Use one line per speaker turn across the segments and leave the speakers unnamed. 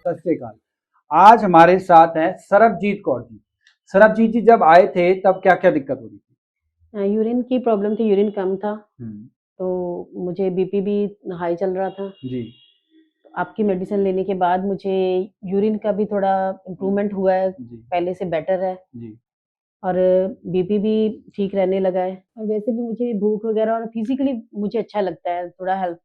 सत श्री अकाल। आज हमारे साथ हैं सरबजीत कौर जी। सरबजीत जी जब आए थे तब क्या क्या दिक्कत हो रही थी?
यूरिन की प्रॉब्लम थी, यूरिन कम था।
हम्म,
तो मुझे बीपी भी हाई चल रहा था।
जी
आपकी मेडिसिन लेने के बाद मुझे यूरिन का भी थोड़ा इम्प्रूवमेंट हुआ है,
जी
पहले से बेटर है।
जी
और बीपी भी ठीक रहने लगा है। और वैसे भी मुझे भूख वगैरह और फिजिकली मुझे अच्छा लगता है, थोड़ा हेल्थ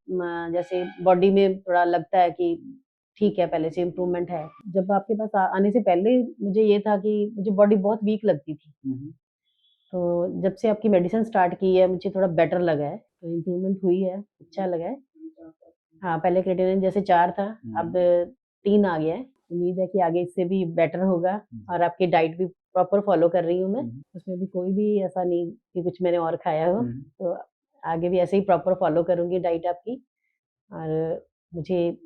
जैसे बॉडी में थोड़ा लगता है कि ठीक है, पहले से इम्प्रूवमेंट है। जब आपके पास आने से पहले मुझे ये था कि मुझे बॉडी बहुत वीक लगती थी।
हम्म,
तो जब से आपकी मेडिसिन स्टार्ट की है मुझे थोड़ा बेटर लगा है, तो इम्प्रूवमेंट हुई है, अच्छा लगा है। हाँ, पहले क्रिएटिनिन जैसे 4 था, अब 3 आ गया है। उम्मीद है कि आगे इससे भी बेटर होगा। और आपकी डाइट भी प्रॉपर फॉलो कर रही हूँ मैं। उसमें भी कोई भी ऐसा नहीं कि कुछ मैंने और खाया हो। तो आगे भी ऐसे ही प्रॉपर फॉलो करूँगी डाइट आपकी। और मुझे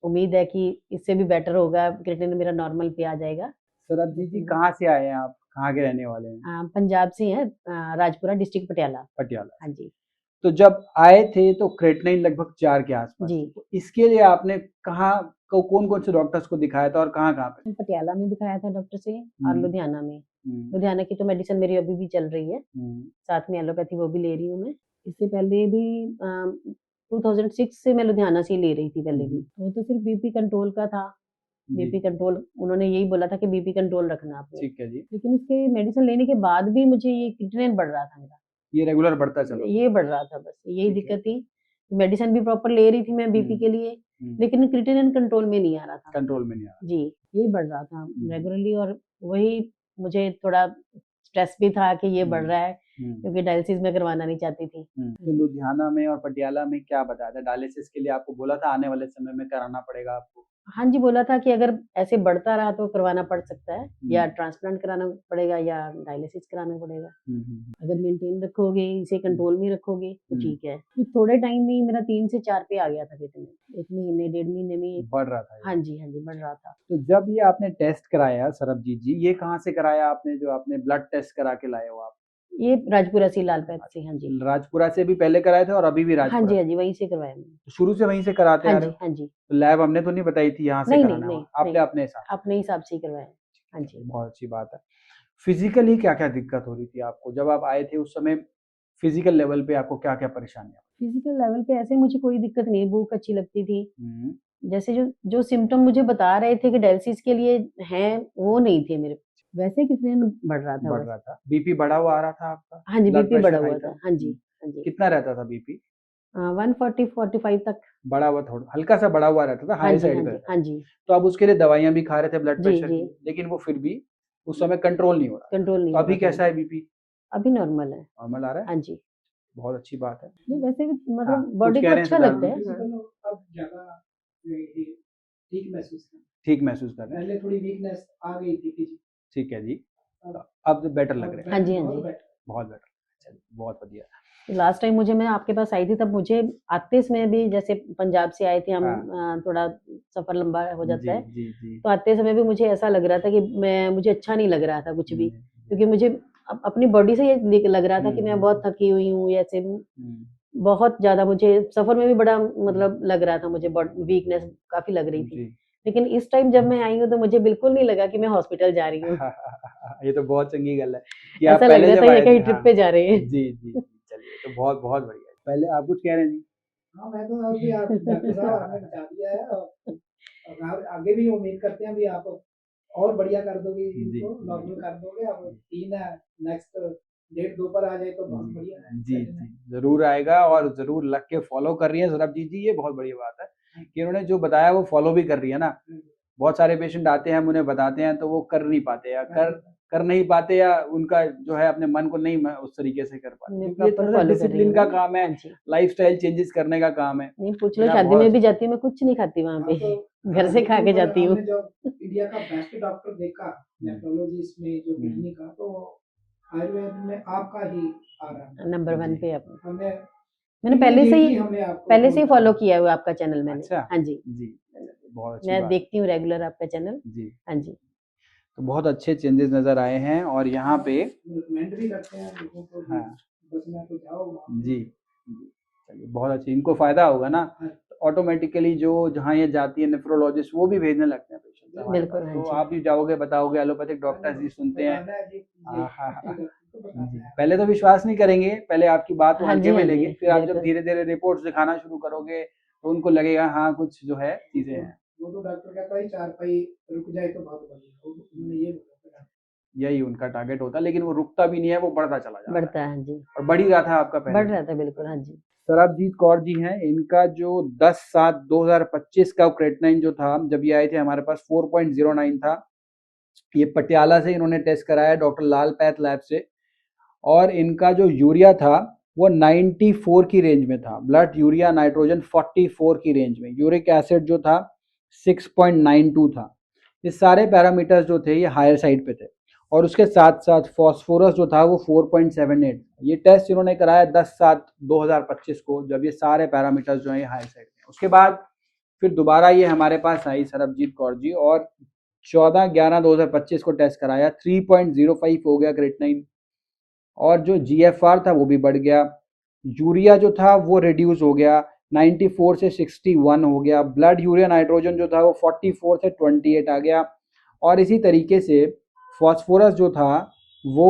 उम्मीद है कि इससे भी बेटर होगा, क्रिएटिनिन मेरा नॉर्मल पे आ जाएगा।
सरबजीत जी कहाँ से आए हैं आप? कहाँ के रहने वाले हैं?
पंजाब से हैं, राजपुरा डिस्ट्रिक्ट पटियाला।
पटियाला।
हाँ जी।
तो जब आए थे तो क्रेटनाइन लगभग 4 के आसपास
जी।
थी। तो इसके लिए आपने कहाँ कौन कौन से डॉक्टर्स को दिखाया था और कहाँ कहाँ पे?
पटियाला में दिखाया था डॉक्टर से, और लुधियाना में।
हम्म,
लुधियाना की तो मेडिसिन मेरी अभी भी चल रही है,
हम्म,
साथ में एलोपैथी वो भी ले रही हूँ मैं। इससे पहले भी 2006 से मैं लुधियाना से ही ले रही थी पहले भी। वो तो सिर्फ बीपी कंट्रोल का था।
जी
बीपी कंट्रोल उन्होंने यही बोला था कि बीपी कंट्रोल रखना आपने।
ठीक है जी।
लेकिन उसके मेडिसिन लेने के बाद भी मुझे ये क्रिएटिनिन बढ़ रहा था मेरा।
ये रेगुलर बढ़ता चला?
ये बढ़ रहा था, बस यही
ठीक है।
दिक्कत थी। मेडिसिन भी प्रॉपर ले रही थी मैं बीपी के लिए, लेकिन क्रिएटिनिन कंट्रोल में नहीं आ रहा था।
कंट्रोल में नहीं आ रहा।
जी, यही बढ़ रहा था रेगुलरली। और वही मुझे थोड़ा स्ट्रेस भी था कि ये बढ़ रहा है, क्योंकि डायलिसिस मैं करवाना नहीं चाहती थी।
तो लुधियाना में और पटियाला में क्या बताया था? डायलिसिस के लिए आपको बोला था आने वाले समय में कराना पड़ेगा आपको?
हाँ जी, बोला था कि अगर ऐसे बढ़ता रहा तो करवाना पड़ सकता है, या ट्रांसप्लांट कराना पड़ेगा या डायलिसिस कराना पड़ेगा। अगर मेंटेन रखोगे, इसे कंट्रोल में रखोगे तो ठीक है। तो थोड़े टाइम में ही मेरा 3 से 4 पे आ गया था क्रिएटिनिन। 1 महीने, 1.5 महीने में
बढ़ रहा था ये?
हाँ जी, हाँ जी, बढ़ रहा था।
तो जब ये आपने टेस्ट कराया सरबजीत जी, ये कहाँ से कराया आपने जो आपने ब्लड टेस्ट करा के लाए हो आप?
ये राजपुरा से, लाल पैथ से। हाँ जी।
राजपुरा से भी पहले कराए थे और अभी भी
हाँ
राजपुरा
जी,
से?
हाँ जी, वहीं से करवाया मैंने।
तो शुरू से वहीं से कराते
हाँ
आ
जी,
रहे हो?
हाँ जी।
तो लैब हमने तो नहीं बताई थी यहाँ से
नहीं, नहीं,
कराना है,
नहीं,
आपने
नहीं,
अपने हिसाब से?
अपने हिसाब से ही करवाया। हाँ जी।
बहुत अच्छी बात है। फिजिकली क्या क्या दिक्कत हो रही थी आपको जब आप आए थे उस समय? फिजिकल लेवल पे आपको क्या क्या परेशानियां?
फिजिकल लेवल पे ऐसे मुझे कोई दिक्कत नहीं, भूख अच्छी लगती थी। जैसे जो जो सिम्टम मुझे बता रहे थे कि डायलिसिस के लिए हैं, वो नहीं थे मेरे। वैसे क्रिएटिनिन बढ़ रहा था
बढ़
बस।
रहा था? बीपी बढ़ा हुआ आ रहा था आपका?
हाँ जी,
ब्लड
बीपी बढ़ा
प्रेशर हाई
हुआ
था?
था। हाँ जी, हाँ जी।
कितना रहता था बीपी?
140-45 तक।
बढ़ा हुआ, थोड़ा हल्का सा बढ़ा हुआ रहता था,
हाँ
हाई
जी, हाँ
साइड पे
जी,
रहता
हाँ
था।
जी।
तो आप उसके लिए दवाइयां भी खा रहे थे ब्लड
जी,
प्रेशर
जी।
की, लेकिन वो फिर भी उस समय कंट्रोल नहीं हो रहा था।
कंट्रोल नहीं
तो
हो
अभी
रहा था
कैसा है
मेरा।
बीपी?
अभी नॉर्मल है।
नॉर्मल आ रहा है?
हाँ जी।
बहुत अच्छी बात है।
नहीं, वैसे भी
हाँ,
मतलब
कुछ
बॉडी
कह
को
रहे हैं
अच्छा
सिद्धार्थ
लगता
जी?
है। हाँ।
अब ज़्यादा ये ठीक महसूस कर
ठीक महसूस कर रहे हैं?
पहले थोड़ी वीकनेस आ गई थी फिजिकल।
ठीक है जी। अब बेटर लग रहे हैं?
हाँ जी, हाँ जी।
बहुत बेटर। चलिए बहुत बढ़िया।
तो लास्ट टाइम मुझे मैं आपके पास आई थी, तब मुझे आते समय भी, जैसे पंजाब से आए थे हम, थोड़ा सफर लंबा हो जाता है।
जी जी।
तो आते समय भी मुझे ऐसा लग रहा था कि मुझे अच्छा नहीं लग रहा था कुछ भी, क्योंकि मुझे अपनी बॉडी से ये लग रहा था कि मैं बहुत थकी हुई हूँ, ऐसे बहुत ज्यादा मुझे सफर में भी बड़ा मतलब लग रहा था, मुझे वीकनेस काफी लग रही थी। लेकिन इस टाइम जब मैं आई हूँ तो मुझे बिल्कुल नहीं लगा कि मैं हॉस्पिटल जा रही हूँ।
ये तो बहुत चंगी गल है कि आप
ऐसा लग
पहले
रहा
जब
था ये
आए
कहीं
थे।
ट्रिप
हाँ
पे जा रहे हैं।
जी जी जी, चलिए तो बहुत बहुत बढ़िया है। पहले आप कुछ कह रहे हैं जी?
हाँ, मैं तो अभी आप डॉक्टर साहब आपने बता दिया है, और आगे भी उम्मीद करते हैं भी आप और बढ़िया कर दोगे, इनको नॉर्मल कर दोगे। अब 3 है, नेक्स्ट 1.5-2 पर आ जाए तो बहुत बढ़िया है।
जी जी, जरूर आएगा और जरूर लग के फॉलो कर रही है सरबजीत जी, ये बहुत बढ़िया बात है कि उन्होंने जो बताया वो फॉलो भी कर रही है ना। बहुत सारे पेशेंट आते हैं, हम उन्हें बताते हैं तो वो कर नहीं पाते या कर नहीं पाते, या उनका जो है अपने मन को नहीं उस तरीके से कर पाते, क्योंकि ये थोड़ा सा डिसिप्लिन का काम है, लाइफस्टाइल चेंजेस करने का काम है।
नहीं, पूछ लो, शादी में भी जाती हूँ मैं, कुछ नहीं खाती वहाँ पे, घर से खा के जाती हूँ।
हमने जो इंडिया का बेस्ट डॉक्टर देखा नेफ्रोलॉजिस्ट में, जो किडनी का, तो आयुर्वेद में आपका ही आ रहा है
नंबर 1 पे आप। मैंने
हमने
पहले से ही फॉलो किया हुआ आपका चैनल मैंने।
अच्छा
हाँ जी,
जी, बहुत अच्छी
मैं
बात
देखती हूँ रेगुलर आपका चैनल
जी।
हाँ जी।
तो बहुत अच्छे चेंजेस नजर आए हैं और यहाँ पे
रिकमेंड भी करते हैं लोगों को।
हाँ
बस मैं तो जाओ
जी जी, चलिए बहुत अच्छी, इनको फायदा होगा ना, ऑटोमेटिकली जो जहाँ ये जाती है नेफ्रोलॉजिस्ट वो भी भेजने लगते हैं। हमारे
बिल्कुल,
पास।
हाँ
तो
जी।
आप भी जाओगे, बताओगे, एलोपैथिक डॉक्टर्स जी सुनते हैं।
बताना है जी,
हाँ, हाँ, हाँ।
डॉक्टर को बताना
जी,
है।
पहले तो विश्वास नहीं करेंगे, पहले आपकी बात वो
हाँ
हल्के
जी,
में
हाँ जी,
लेंगे, फिर आप जब
बिल्कुल।
धीरे-धीरे रिपोर्ट्स दिखाना शुरू करोगे, तो उनको लगेगा हाँ, कुछ जो है चीज़ें हैं।
वो तो डॉक्टर कहता है 4 पाई रुक जाए तो बहुत बढ़िया, उन्होंने ये बोला था।
यही उनका टारगेट होता है, लेकिन वो रुकता भी नहीं है, वो बढ़ता चला जाता है
बढ़ता है, हाँ जी।
और बढ़ ही रहा था आपका पहले
बढ़
से।
रहा था बिल्कुल, हाँ जी।
सरबजीत कौर जी हैं, इनका जो 10/7/2025 का क्रेटिनिन जो था, जब ये आए थे हमारे पास 4.09 था। ये पटियाला से इन्होंने टेस्ट कराया डॉक्टर लाल पैथ लैब से, और इनका जो यूरिया था वो 94 की रेंज में था। ब्लड यूरिया नाइट्रोजन 44 की रेंज में, यूरिक एसिड जो था 6.92 था। ये सारे पैरामीटर्स जो थे ये हायर साइड पे थे, और उसके साथ साथ फॉस्फोरस जो था वो 4.78। ये टेस्ट इन्होंने कराया 10/7/2025 को, जब ये सारे पैरामीटर्स जो है ये हायर साइड में। उसके बाद फिर दोबारा ये हमारे पास आई सरबजीत कौर जी, और 14/11/2025 को टेस्ट कराया, 3.05 हो गया क्रेटिनिन, और जो जीएफआर था वो भी बढ़ गया। यूरिया जो था वो रिड्यूस हो गया, 94 से 61 हो गया। ब्लड यूरिया नाइट्रोजन जो था वो 44 से 28 आ गया, और इसी तरीके से फॉस्फोरस जो था वो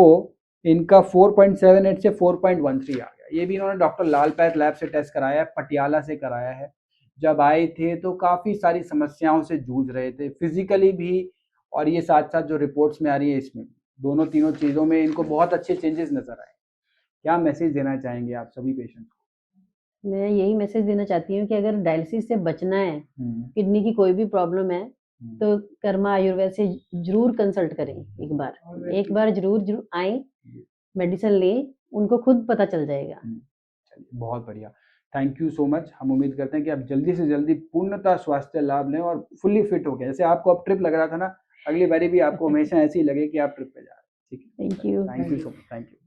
इनका 4.78 से 4.13 आ गया। ये भी इन्होंने डॉक्टर लाल पैथ लैब से टेस्ट कराया है, पटियाला से कराया है। जब आए थे तो काफ़ी सारी समस्याओं से जूझ रहे थे, फिजिकली भी, और ये साथ साथ जो रिपोर्ट्स में आ रही है इसमें भी। दोनों तीनों चीज़ों में इनको बहुत अच्छे चेंजेस नज़र आए। क्या मैसेज देना चाहेंगे आप सभी पेशेंट्स को?
मैं यही मैसेज देना चाहती हूँ कि अगर डायलिसिस से बचना है,
हम्म,
किडनी की कोई भी प्रॉब्लम है,
हम्म,
तो कर्मा आयुर्वेद से ज़रूर कंसल्ट करें एक बार ज़रूर आएँ, मेडिसिन लें, उनको खुद पता चल जाएगा।
चलिए बहुत बढ़िया, थैंक यू सो मच। हम उम्मीद करते हैं कि आप जल्दी से जल्दी पूर्णतः स्वास्थ्य लाभ लें और फुल्ली फिट हो गए। जैसे आपको अब ट्रिप लग रहा था ना, अगली बारी भी आपको हमेशा ऐसे ही लगे कि आप ट्रिप पे जा रहे हैं। ठीक है,
thank you.
Thank you so much, thank you.